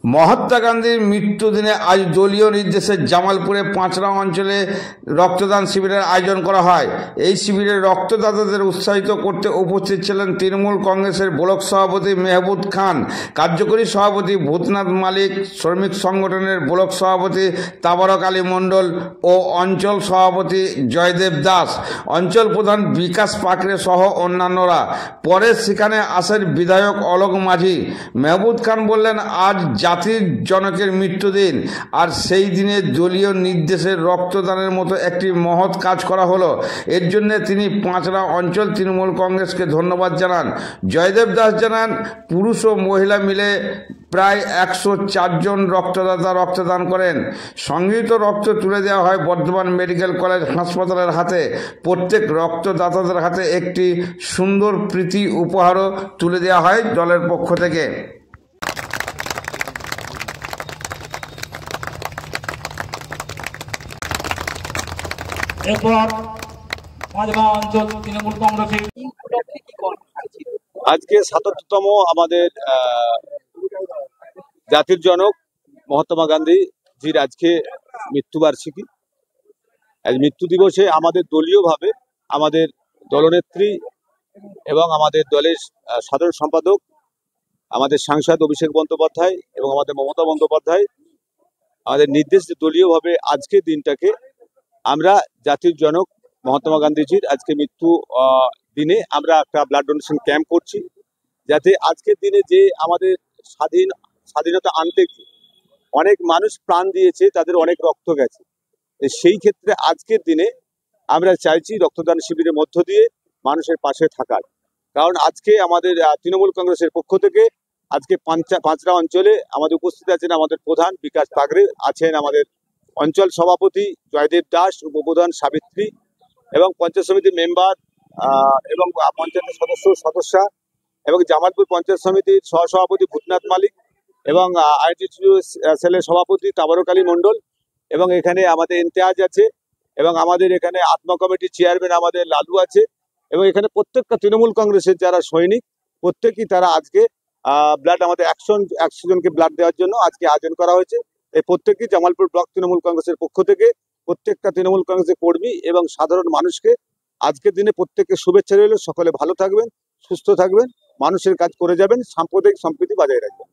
মহাত্মা গান্ধীর মৃত্যুদিনে আজ দলীয় নির্দেশে জামালপুরে পাঁচরা অঞ্চলে রক্তদান শিবিরের আয়োজন করা হয়। এই শিবিরে রক্তদাতাদের উৎসাহিত করতে উপস্থিত ছিলেন তৃণমূল কংগ্রেসের ব্লক সভাপতি মেহবুব খান, কার্যকরী সভাপতি ভূতনাথ মালিক, শ্রমিক সংগঠনের ব্লক সভাপতি তাবারক আলী মণ্ডল ও অঞ্চল সভাপতি জয়দেব দাস, অঞ্চল প্রধান বিকাশ পাকড়ে সহ অন্যান্যরা। পরে সেখানে আসেন বিধায়ক অলোক মাঝি। মেহবুব খান বললেন, আজ জাতির জনকের মৃত্যুদিন, আর সেই দিনে দলীয় নির্দেশে রক্তদানের মতো একটি মহৎ কাজ করা হলো। এর জন্য তিনি পাঁচরা অঞ্চল তৃণমূল কংগ্রেসকে ধন্যবাদ জানান। জয়দেব দাস জানান, পুরুষ ও মহিলা মিলে প্রায় 104 জন রক্তদাতা রক্তদান করেন। সংগৃহীত রক্ত তুলে দেওয়া হয় বর্ধমান মেডিকেল কলেজ হাসপাতালের হাতে। প্রত্যেক রক্তদাতাদের হাতে একটি সুন্দর প্রীতি উপহারও তুলে দেওয়া হয় দলের পক্ষ থেকে। এরপর পাঁচরা অঞ্চল তৃণমূল কংগ্রেসের আজকে ৭৭তম আমাদের জাতির জনক মহাত্মা গান্ধীজির আজকে মৃত্যুবার্ষিকী। আজ মৃত্যু দিবসে আমাদের দলীয়ভাবে আমাদের দলনেত্রী এবং আমাদের দলের সাধারণ সম্পাদক, আমাদের সাংসদ অভিষেক বন্দ্যোপাধ্যায় এবং আমাদের মমতা বন্দ্যোপাধ্যায় আমাদের নির্দেশ দলীয়ভাবে আজকের দিনটাকে আমরা জাতির জনক মহাত্মা গান্ধীজির আজকে মৃত্যু দিনে আমরা একটা ব্লাড ডোনেশন ক্যাম্প করছি, যাতে আজকের দিনে যে আমাদের স্বাধীনতা আনতে অনেক মানুষ প্রাণ দিয়েছে, তাদের অনেক রক্ত গেছে, সেই ক্ষেত্রে আজকের দিনে আমরা চাইছি রক্তদান শিবিরের মধ্য দিয়ে মানুষের পাশে থাকার। কারণ আজকে আমাদের তৃণমূল কংগ্রেসের পক্ষ থেকে আজকে পাঁচরা অঞ্চলে আমাদের উপস্থিত আছেন আমাদের প্রধান বিকাশ পাকড়ে, আছেন আমাদের অঞ্চল সভাপতি জয়দেব দাস, উপপ্রধান সাবিত্রী এবং পঞ্চায়েত সমিতির মেম্বার এবং পঞ্চায়েতের সদস্যা এবং জামালপুর পঞ্চায়েত সমিতির সহসভাপতি ভূতনাথ মালিক এবং আইটিসিউ সেলের সভাপতি তাবারক আলী মণ্ডল এবং এখানে আমাদের ইমতিয়াজ আছে এবং আমাদের এখানে আত্মা কমিটির চেয়ারম্যান আমাদের লালু আছে এবং এখানে প্রত্যেকটা তৃণমূল কংগ্রেসের যারা সৈনিক প্রত্যেকেই তারা আজকে ব্লাড আমাদের 100 জনকে ব্লাড দেওয়ার জন্য আজকে আয়োজন করা হয়েছে। এই প্রত্যেকেই জামালপুর ব্লক তৃণমূল কংগ্রেসের পক্ষ থেকে প্রত্যেকটা তৃণমূল কংগ্রেসের কর্মী এবং সাধারণ মানুষকে আজকের দিনে প্রত্যেককে শুভেচ্ছা রইল। সকলে ভালো থাকবেন, সুস্থ থাকবেন, মানুষের কাজ করে যাবেন, সাম্প্রদায়িক সম্প্রীতি বজায় রাখবেন।